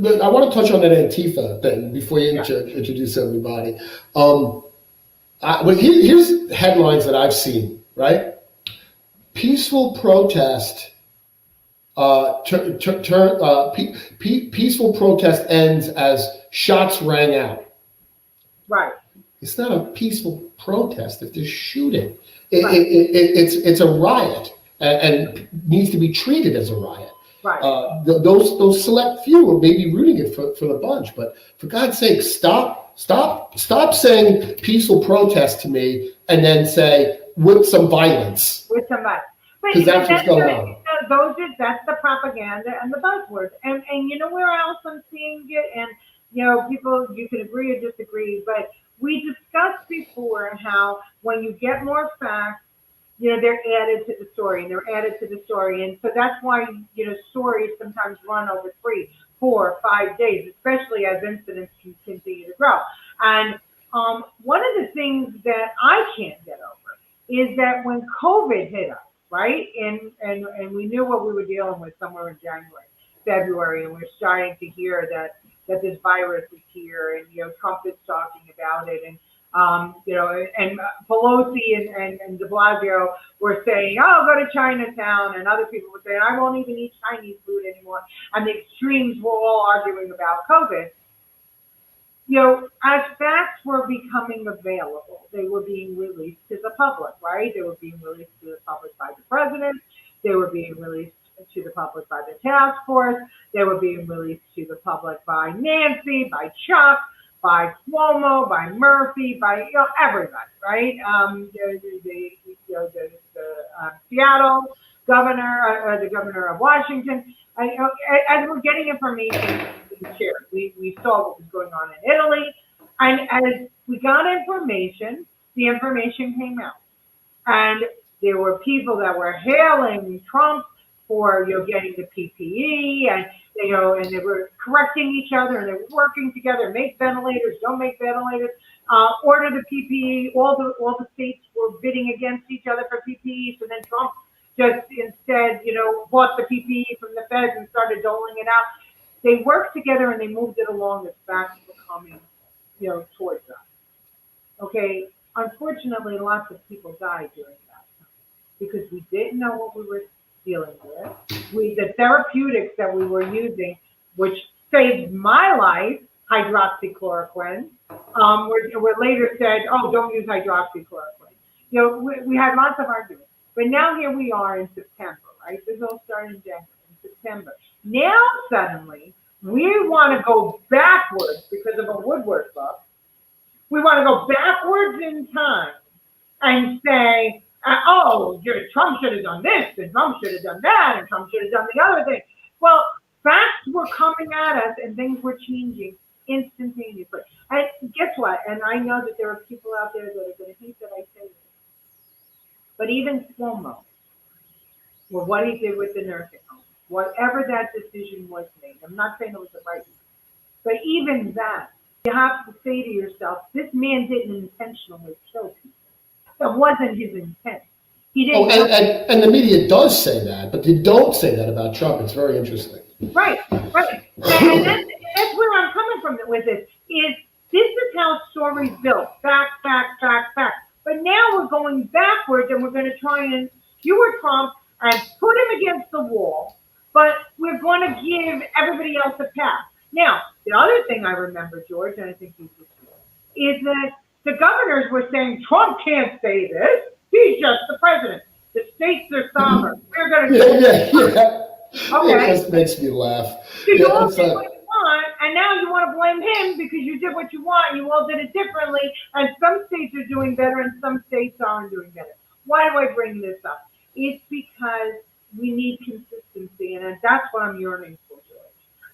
But I want to touch on that Antifa thing before you introduce everybody. Here's headlines that I've seen, right? Peaceful protest. Peaceful protest ends as shots rang out. Right. It's not a peaceful protest if there's shooting. It's a riot and needs to be treated as a riot. Right. Those select few may be rooting it for the bunch, but for God's sake, stop saying peaceful protest to me and then say with some violence. With some violence. Because that's what's going on. That's the propaganda and the buzzwords. And you know where else I'm seeing it? And people, you can agree or disagree, but we discussed before how when you get more facts, they're added to the story and they're added to the story. And so that's why, stories sometimes run over 3, 4, 5 days, especially as incidents continue to grow. And one of the things that I can't get over is that when COVID hit us, right? And we knew what we were dealing with somewhere in January, February, and we're starting to hear that this virus is here, and Trump is talking about it, and and Pelosi and de Blasio were saying, "Oh, go to Chinatown," and other people were saying, "I won't even eat Chinese food anymore," and the extremes were all arguing about COVID. As facts were becoming available, they were being released to the public, right? They were being released to the public by the president. They were being released to the public by the task force. They were being released to the public by Nancy, by Chuck, by Cuomo, by Murphy, by everybody, right? The Seattle governor, the governor of Washington. As we're getting information being shared, we saw what was going on in Italy, and as we got information, the information came out, and there were people that were hailing Trump for getting the PPE, and and they were correcting each other, and they were working together, make ventilators, don't make ventilators, order the PPE. All the states were bidding against each other for PPE, so then Trump just instead, bought the PPE from the feds and started doling it out. They worked together and they moved it along as facts were coming, towards us. Okay, unfortunately, lots of people died during that time because we didn't know what we were dealing with. The therapeutics that we were using, which saved my life, hydroxychloroquine, were later said, oh, don't use hydroxychloroquine. We had lots of arguments. But now here we are in September, right? This all started in January, in September. Now suddenly, we want to go backwards because of a Woodward book. We want to go backwards in time and say, Trump should have done this, and Trump should have done that, and Trump should have done the other thing. Well, facts were coming at us, and things were changing instantaneously. And guess what? And I know that there are people out there that are going to think that I say this. But even Cuomo, or what he did with the nursing home, whatever that decision was made, I'm not saying it was the right one, but even that, you have to say to yourself, this man didn't intentionally kill people. That wasn't his intent. He didn't. And the media does say that, but they don't say that about Trump. It's very interesting. Right. And that's where I'm coming from with this. This is how stories built. Fact. But now we're going backwards and we're going to try and skewer Trump and put him against the wall, but we're going to give everybody else a pass. Now, the other thing I remember, George, and I think you is that the governors were saying, Trump can't say this. He's just the president. The states are sovereign. We're going to do it. Yeah. Okay. It just makes me laugh. So you all did what you want, and now you want to blame him because you did what you want. You all did it differently, and some states are doing better, and some states aren't doing better. Why do I bring this up? It's because we need consistency, and that's what I'm yearning for, George.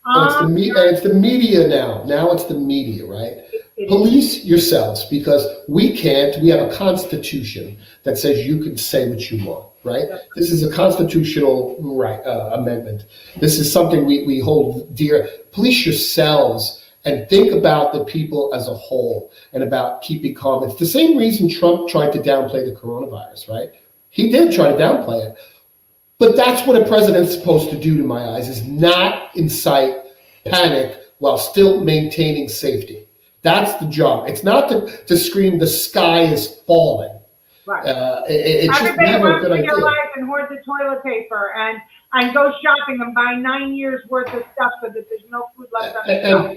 It's the media now. Now it's the media, right? Police yourselves, because we can't. We have a constitution that says you can say what you want, right? This is a constitutional right amendment. This is something we hold dear. Police yourselves and think about the people as a whole and about keeping calm. It's the same reason Trump tried to downplay the coronavirus, right? He did try to downplay it. But that's what a president's supposed to do, to my eyes, is not incite panic while still maintaining safety. That's the job. It's not to scream the sky is falling. Right. It's just never a good idea. Your life and hoard the toilet paper and go shopping and buy 9 years worth of stuff so that there's no food left on the shelf.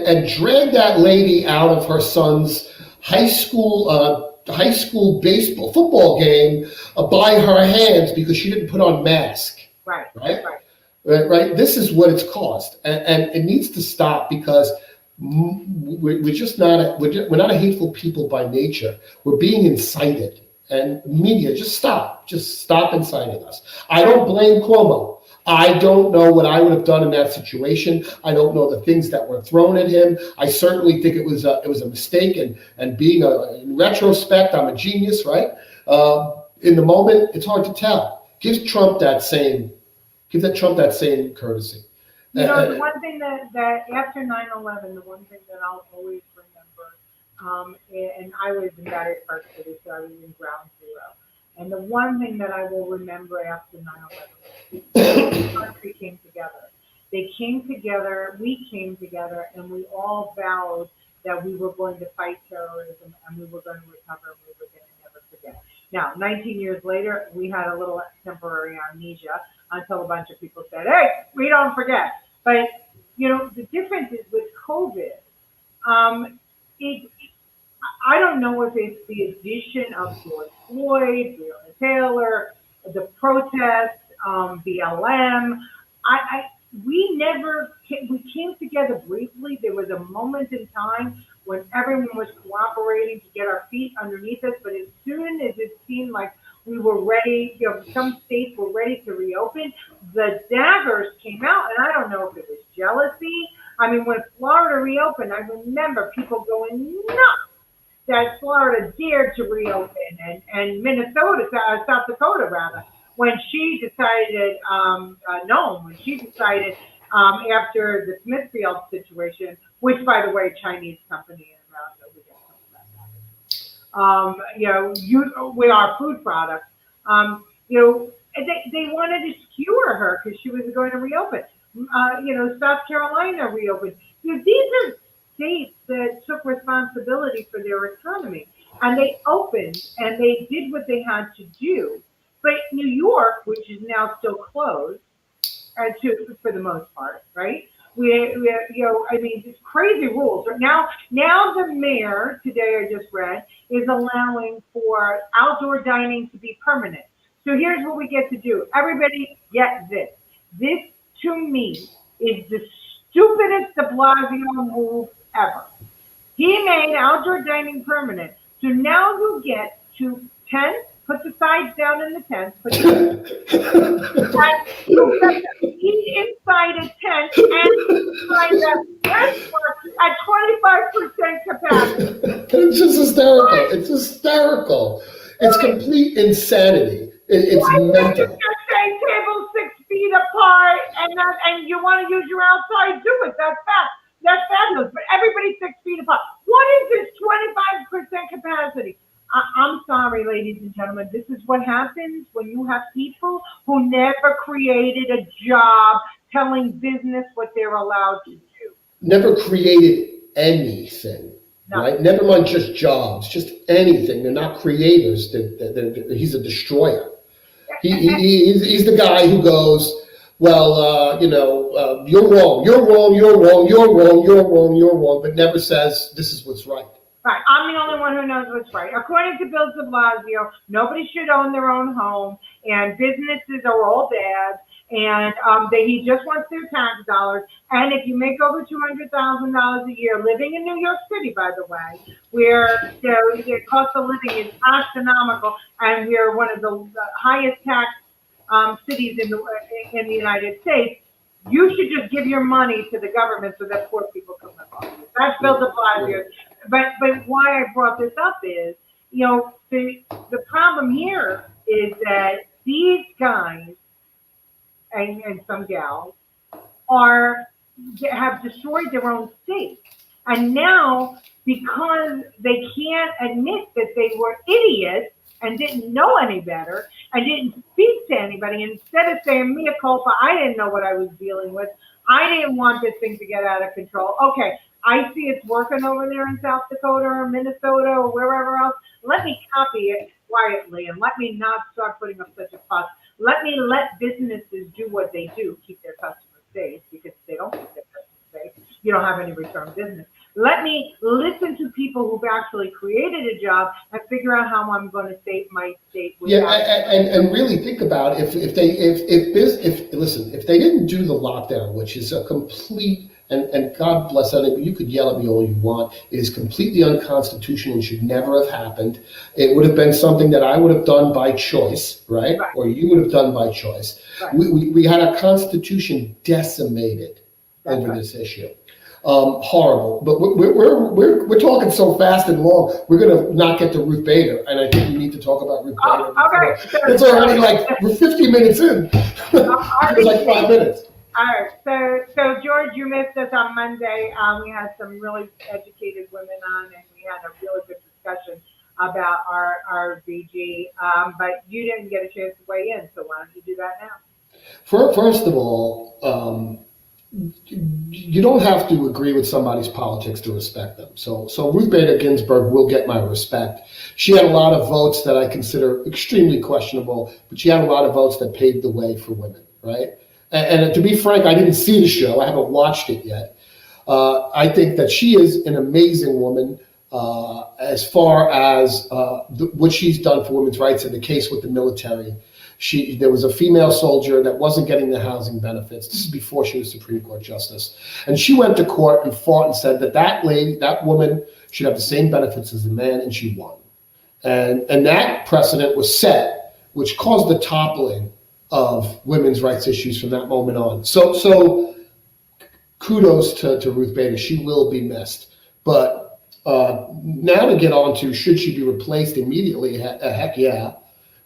And drag that lady out of her son's high school football game by her hands because she didn't put on mask. Right. This is what it's caused, and it needs to stop because we're just not we're not a hateful people by nature. We're being incited, and media, just stop inciting us. I don't blame Cuomo. I don't know what I would have done in that situation. I don't know the things that were thrown at him. I certainly think it was a mistake, and being in retrospect, I'm a genius, right? In the moment, it's hard to tell. Give Trump that same courtesy. The one thing that after 9/11, the one thing that I'll always remember, and I was in Battery Park City, so I was in ground zero. And the one thing that I will remember after 9/11, the country came together. They came together, we came together, and we all vowed that we were going to fight terrorism and we were going to recover and we were going to never forget. Now, 19 years later, we had a little temporary amnesia until a bunch of people said, hey, we don't forget. But, the difference is with COVID, I don't know if it's the addition of George Floyd, Breonna Taylor, the protests, BLM. We came together briefly. There was a moment in time when everyone was cooperating to get our feet underneath us. But as soon as it seemed like we were ready, some states were ready to reopen, the daggers came out. And I don't know if it was jealousy. I mean, when Florida reopened, I remember people going nuts that Florida dared to reopen, and Minnesota, South Dakota rather, when she decided, after the Smithfield situation, which, by the way, Chinese company in America, we get some of that back. With our food products, they wanted to skewer her because she was going to reopen. South Carolina reopened. These are states that took responsibility for their economy, and they opened and they did what they had to do. But New York, which is now still closed, for the most part, right? It's crazy rules. Now the mayor, today I just read, is allowing for outdoor dining to be permanent. So here's what we get to do. Everybody get this. This, to me, is the stupidest de Blasio move ever. He made outdoor dining permanent. So now you get to put the sides down in the tent, and you get to eat inside a tent and inside the restaurant at 25% capacity. It's just hysterical. It's hysterical. It's complete insanity. It's mental. You're saying tables 6 feet apart, and you want to use your outside, do it. That's fabulous. But everybody's 6 feet apart. What is this 25% capacity? I'm sorry, ladies and gentlemen. This is what happens when you have people who never created a job telling business what they're allowed to do. Never created anything, no. Right? Never mind just jobs, just anything. They're not creators. He's a destroyer. He's the guy who goes, well, you're wrong, but never says this is what's right. Right. I'm the only one who knows what's right. According to Bill de Blasio, nobody should own their own home, and businesses are all bad, and he just wants their tax dollars. And if you make over $200,000 a year, living in New York City, by the way, where the cost of living is astronomical, and we're one of the highest tax cities in the United States, you should just give your money to the government so that poor people can live off it. That's Bill de Blasio. But why I brought this up is, the problem here is that these guys and some gals have destroyed their own state. And now, because they can't admit that they were idiots and didn't know any better and didn't speak to anybody, instead of saying, mea culpa, I didn't know what I was dealing with. I didn't want this thing to get out of control. Okay, I see it's working over there in South Dakota or Minnesota or wherever else. Let me copy it quietly and let me not start putting up such a fuss. Let businesses do what they do, keep their customers safe, because if they don't keep their customers safe, you don't have any return business. Let me listen to people who've actually created a job and figure out how I'm going to save my state. And really think about if they didn't do the lockdown, which is a complete, and God bless anybody, you could yell at me all you want. It is completely unconstitutional and should never have happened. It would have been something that I would have done by choice, right? Or you would have done by choice. Right. We had a constitution decimated over this issue. Horrible, but we're talking so fast and long. We're gonna not get to Ruth Bader, and I think we need to talk about Ruth Bader. Okay. It's already we're 50 minutes in. It was like 5 minutes. All right. So George, you missed us on Monday. We had some really educated women on, and we had a really good discussion about our BG. But you didn't get a chance to weigh in, so why don't you do that now? First of all. You don't have to agree with somebody's politics to respect them. So Ruth Bader Ginsberg will get my respect. She had a lot of votes that I consider extremely questionable, but she had a lot of votes that paved the way for women, right? And to be frank, I didn't see the show. I haven't watched it yet. I think that she is an amazing woman as far as what she's done for women's rights in the case with the military. There was a female soldier that wasn't getting the housing benefits. This is before she was Supreme Court Justice. And she went to court and fought and said that woman should have the same benefits as the man, and she won. And that precedent was set, which caused the toppling of women's rights issues from that moment on. So kudos to Ruth Bader. She will be missed. But now to get on to should she be replaced immediately, heck yeah.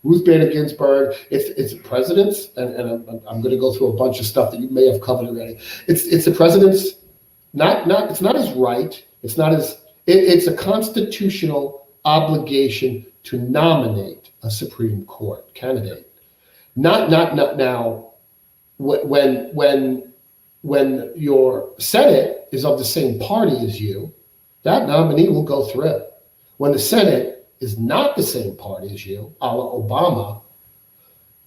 Ruth Bader Ginsburg. It's the president's, and I'm going to go through a bunch of stuff that you may have covered already. It's the president's, it's not his right. It's not his. It's a constitutional obligation to nominate a Supreme Court candidate. Not now. When your Senate is of the same party as you, that nominee will go through. When the Senate is not the same party as you, a la Obama,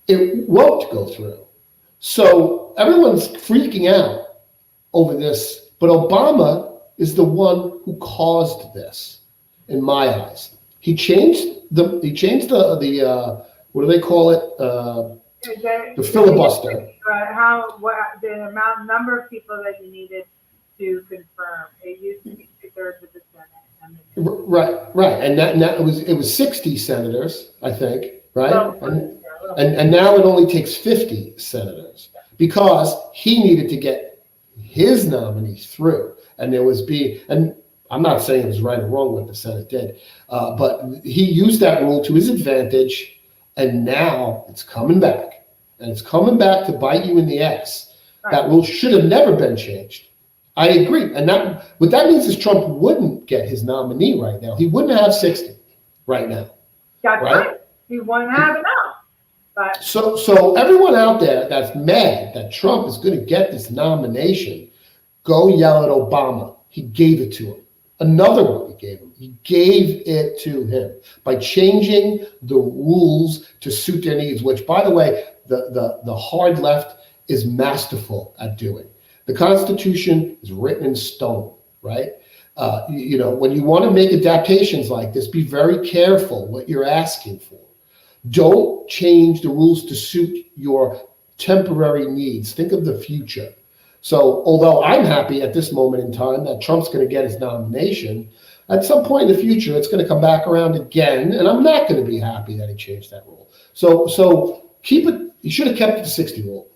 it won't go through. So everyone's freaking out over this, but Obama is the one who caused this, in my eyes. He changed the what do they call it? The filibuster. The number of people that you needed to confirm. It used to be 2/3 of the Senate. Right, and now it was 60 senators, I think, right? And now it only takes 50 senators because he needed to get his nominees through, and and I'm not saying it was right or wrong what the Senate did, but he used that rule to his advantage, and now it's coming back, and it's coming back to bite you in the ass. Right. That rule should have never been changed. I agree. And what that means is Trump wouldn't get his nominee right now. He wouldn't have 60 right now. That's right. He wouldn't have enough. But So everyone out there that's mad that Trump is going to get this nomination, go yell at Obama. He gave it to him. Another one he gave him. He gave it to him by changing the rules to suit their needs, which, by the way, the hard left is masterful at doing. The Constitution is written in stone, right? When you want to make adaptations like this, be very careful what you're asking for. Don't change the rules to suit your temporary needs. Think of the future. So although I'm happy at this moment in time that Trump's going to get his nomination, at some point in the future, it's going to come back around again, and I'm not going to be happy that he changed that rule. So keep it. He should have kept the 60 rule.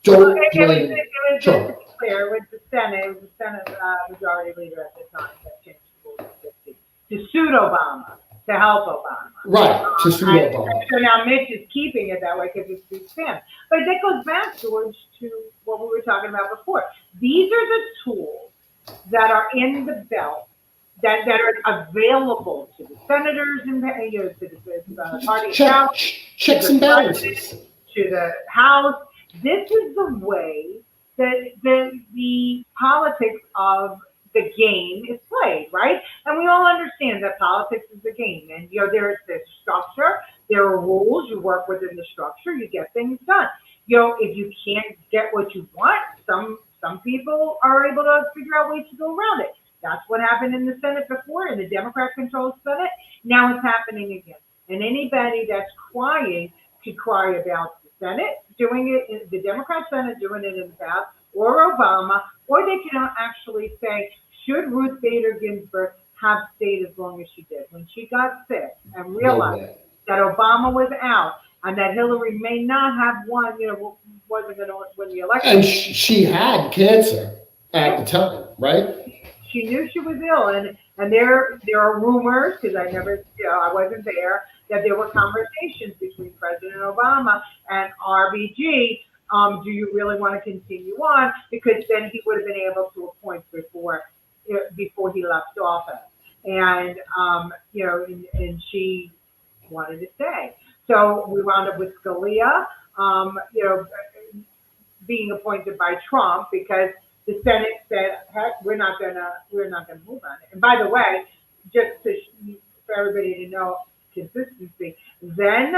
Don't blame Trump. It was clear with the Senate. It was the Senate majority leader at the time that changed the rule to 60 to suit Obama, to help Obama. Right, to suit Obama. So now Mitch is keeping it that way because it suits him. But that goes back, George, to what we were talking about before. These are the tools that are in the belt that are available to the senators and to the party checks and balances to the House. This is the way that the politics of the game is played, right? And we all understand that politics is a game, and there's this structure, there are rules, you work within the structure, you get things done. If you can't get what you want, some people are able to figure out ways to go around it. That's what happened in the Senate before, in the Democrat-controlled Senate. Now it's happening again. And anybody that's crying could cry about the Senate doing it, the Democrat Senate doing it in the past, or Obama, or they can actually say, should Ruth Bader Ginsburg have stayed as long as she did? When she got sick and realized that Obama was out and that Hillary may not have won, wasn't going to win the election. And she had cancer at the time, right? She knew she was ill, and there are rumors, because I wasn't there, that there were conversations between President Obama and RBG. Do you really want to continue on? Because then he would have been able to appoint before he left office, and and she wanted to stay. So we wound up with Scalia, being appointed by Trump because the Senate said, "Heck, we're not gonna move on it." And by the way, just for everybody to know consistency, then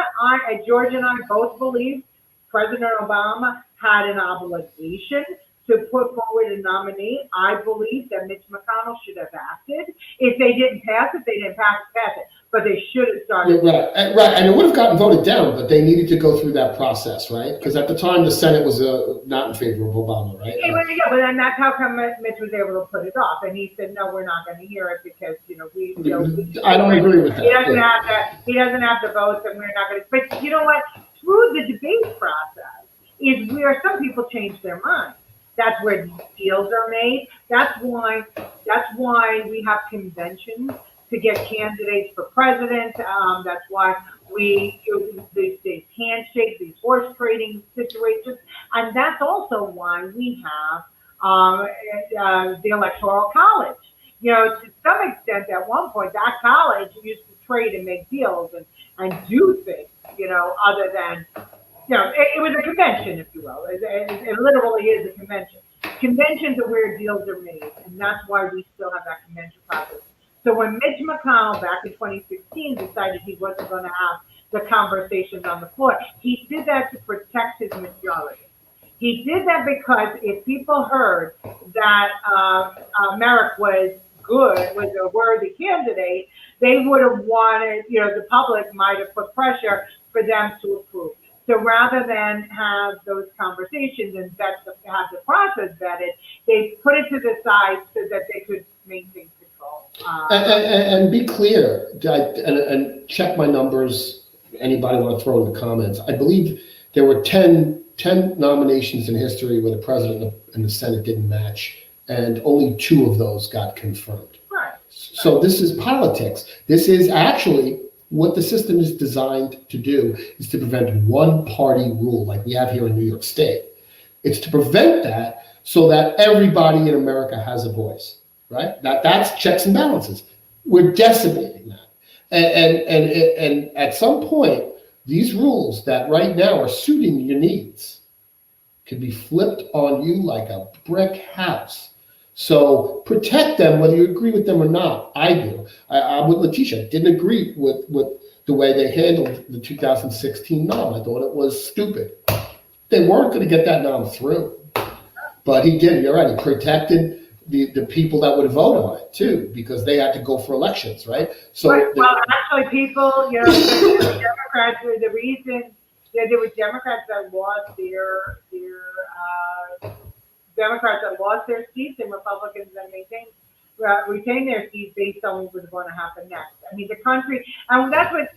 George and I both believe President Obama had an obligation to put forward a nominee. I believe that Mitch McConnell should have acted. If they didn't pass it, they didn't pass it. But they should have started. Right, and it would have gotten voted down, but they needed to go through that process, right? Because at the time, the Senate was not in favor of Obama, right? Yeah, but then that's how come Mitch was able to put it off. And he said, no, we're not going to hear it because, I don't agree with that. He doesn't have the votes, and we're not going to. But you know what? Through the debate process is where some people change their minds. That's where deals are made. That's why we have conventions to get candidates for president. That's why These handshakes, these horse trading situations, and that's also why we have the Electoral College. To some extent, at one point, that college used to trade and make deals and do things, other than, it was a convention, if you will. It literally is a convention. Conventions are where deals are made, and that's why we still have that convention process. So when Mitch McConnell back in 2016 decided he wasn't going to have the conversations on the floor, he did that to protect his majority. He did that because if people heard that Merrick was a worthy candidate, they would have wanted, the public might have put pressure for them to approve. So rather than have those conversations and have the process vetted, they put it to the side so that they could maintain control. And be clear, and check my numbers. Anybody want to throw in the comments? I believe there were 10 nominations in history where the president and the Senate didn't match, and only 2 of those got confirmed. Right. So this is politics. This is actually what the system is designed to do, is to prevent one-party rule like we have here in New York State. It's to prevent that so that everybody in America has a voice, right? That's checks and balances. We're decimating that. And at some point, these rules that right now are suiting your needs could be flipped on you like a brick house. So protect them, whether you agree with them or not. I do. I'm with Leticia. Didn't agree with the way they handled the 2016 nom. I thought it was stupid. They weren't going to get that nom through. But he did. You're right. He protected the people that would vote on it, too, because they had to go for elections, right? So well, actually, people, the Democrats were the reason that there were Democrats that lost their Democrats that lost their seats and Republicans that retained their seats based on what was going to happen next. I mean, the country, and that's what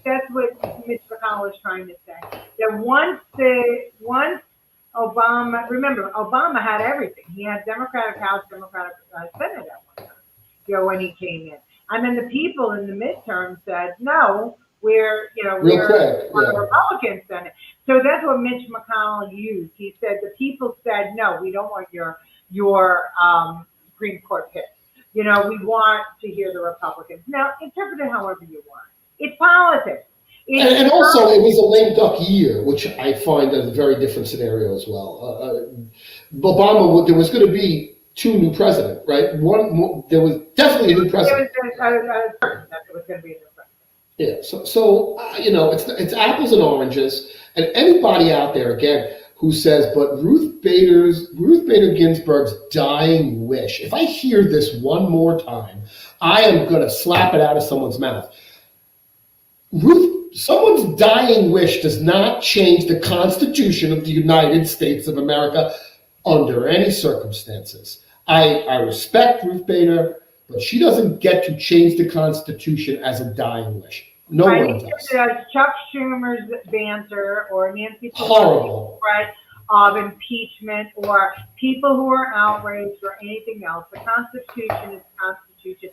Mitch McConnell was trying to say. That once Obama, remember, Obama had everything. He had Democratic House, Democratic Senate at one time, when he came in. And then the people in the midterm said, no, we're a Republican Senate. So that's what Mitch McConnell used. He said the people said, no, we don't want your Supreme Court pick. We want to hear the Republicans. Now, interpret it however you want. It's politics. And also, it was a lame duck year, which I find a very different scenario as well. Obama, there was going to be 2 new presidents, right? There was definitely a new president. There was going to be a new president. Yeah, so it's apples and oranges, and anybody out there again who says, but Ruth Bader Ginsburg's dying wish. If I hear this one more time, I am going to slap it out of someone's mouth. Someone's dying wish does not change the Constitution of the United States of America under any circumstances. I respect Ruth Bader, but she doesn't get to change the Constitution as a dying wish. No one does. Chuck Schumer's banter or Nancy Horrible. Threat of impeachment or people who are outraged or anything else. The Constitution is the Constitution.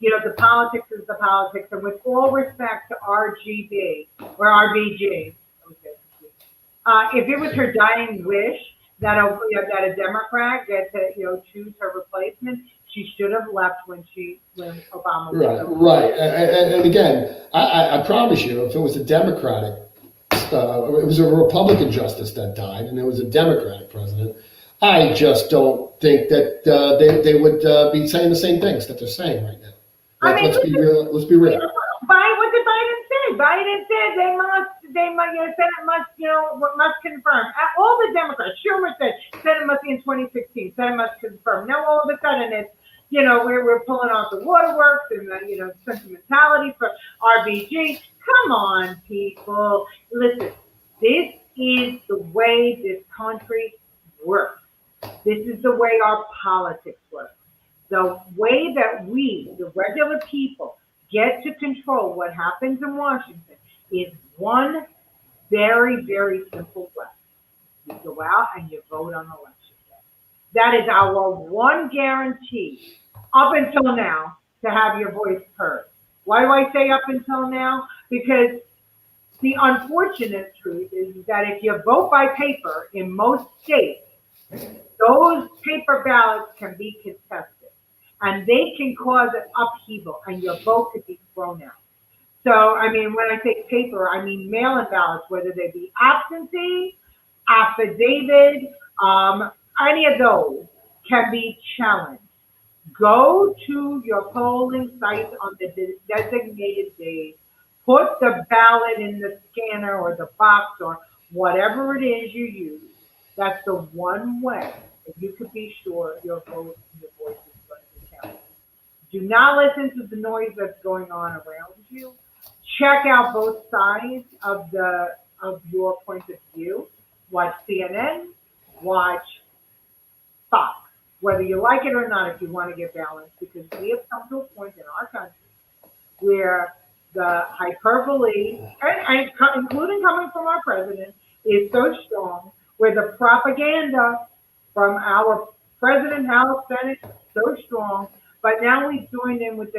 The politics is the politics. And with all respect to RGB or RBG, if it was her dying wish that a Democrat get to choose her replacement, she should have left when Obama was right. And again, I promise you, if it was a Democratic, it was a Republican justice that died, and it was a Democratic president, I just don't think that they would be saying the same things that they're saying right now. Let's be real. Let's be real. What did Biden say? Biden said Senate must confirm. All the Democrats, Schumer said Senate must be in 2016. Senate must confirm. Now all of a sudden it's we're pulling off the waterworks and the sentimentality for RBG. Come on, people. Listen, this is the way this country works. This is the way our politics work. The way that we, the regular people, get to control what happens in Washington is one very, very simple way. You go out and you vote on election day. That is our one guarantee up until now to have your voice heard. Why do I say up until now? Because The unfortunate truth is that if you vote by paper in most states, those paper ballots can be contested and they can cause an upheaval and your vote could be thrown out. So, I mean, when I say paper, I mean mail-in ballots, whether they be absentee, affidavit, any of those can be challenged. Go to your polling sites on the designated days. Put the ballot in the scanner or the box or whatever it is you use. That's the one way that you could be sure your vote and your voice is going to be counted. Do not listen to the noise that's going on around you. Check out both sides of your point of view. Watch CNN, watch Fox, whether you like it or not, if you want to get balanced, because we have come to a point in our country where the hyperbole, and including coming from our president, is so strong, where the propaganda from our president, House, Senate, so strong, but now we've joined in with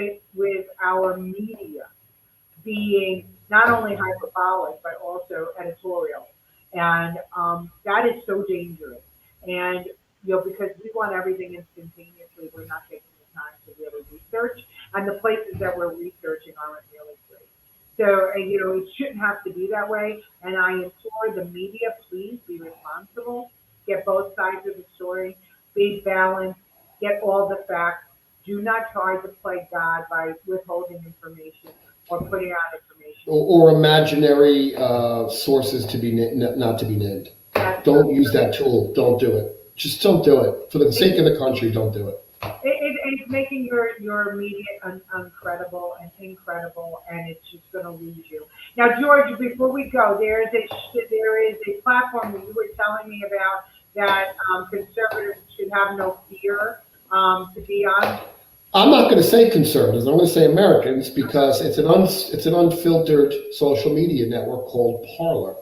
our media being not only hyperbolic but also editorial, and that is so dangerous. And because we want everything instantaneously, we're not taking the time to really research, and the places that we're researching aren't really great. So, it shouldn't have to be that way. And I implore the media, please be responsible, get both sides of the story, be balanced, get all the facts. Do not try to play God by withholding information or putting out information. Or imaginary sources to be not to be named. Don't use that tool. Don't do it. Just don't do it. For the sake of the country, don't do it. It's making your media uncredible and incredible, and it's just going to lose you. Now, George, before we go, there is a platform that you were telling me about that conservatives should have no fear to be on. I'm not going to say conservatives. I'm going to say Americans, because it's an unfiltered social media network called Parler,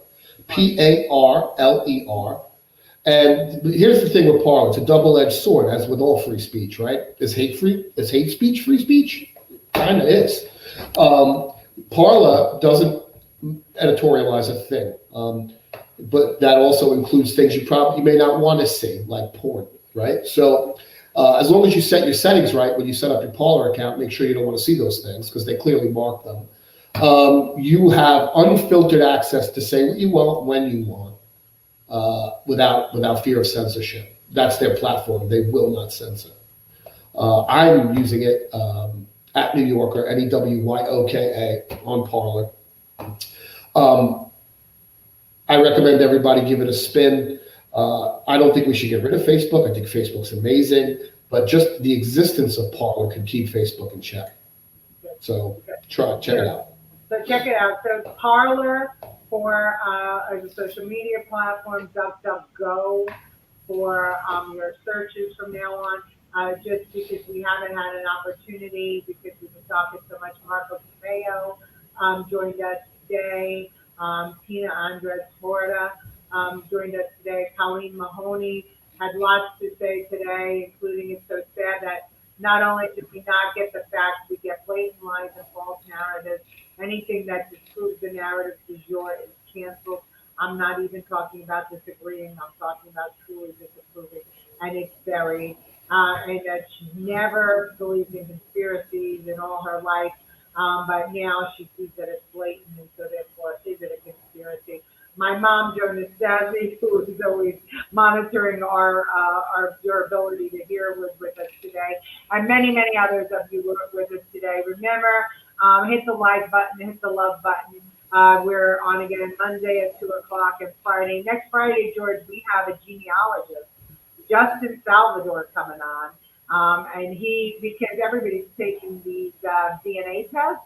Parler. And here's the thing with Parler: it's a double-edged sword, as with all free speech, right? Is hate speech free speech? Kind of is. Parler doesn't editorialize a thing, but that also includes things you may not want to see, like porn, right? So as long as you set your settings right when you set up your Parler account, make sure you don't want to see those things, because they clearly mark them. You have unfiltered access to say what you want when you want. Without fear of censorship. That's their platform. They will not censor. I'm using it at New Yorker, NEWYOKA, on Parler. I recommend everybody give it a spin. I don't think we should get rid of Facebook. I think Facebook's amazing, but just the existence of Parler can keep Facebook in check. So check it out. So check it out. So Parler for as a social media platform, DuckDuckGo for your searches from now on. Just because we haven't had an opportunity, because we've been talking so much. Marco Cameo joined us today. Tina Andres Florida joined us today. Colleen Mahoney had lots to say today, including it's so sad that not only did we not get the facts, we get blatant lies and false narratives. Anything that disproves the narrative du jour is canceled. I'm not even talking about disagreeing. I'm talking about truly disapproving. And it's very, and that she never believed in conspiracies in all her life. But now she sees that it's blatant, and so therefore, is it a conspiracy? My mom, Jonas Stasi, who is always monitoring our ability to hear, was with us today, and many, many others of you were with us today. Remember, hit the like button, hit the love button. We're on again Monday at 2:00 and Friday. Next Friday, George, we have a genealogist, Justin Salvador, coming on, and because everybody's taking these DNA tests.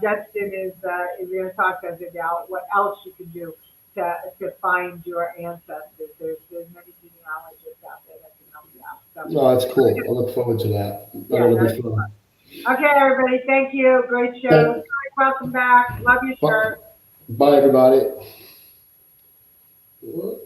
Justin is going to talk to us about what else you can do to find your ancestors. There's many genealogists out there that can help you out. So, No, that's cool. I look forward to that. That'll be fun. Okay, everybody. Thank you. Great show. Welcome back. Love your shirt. Bye, everybody. What?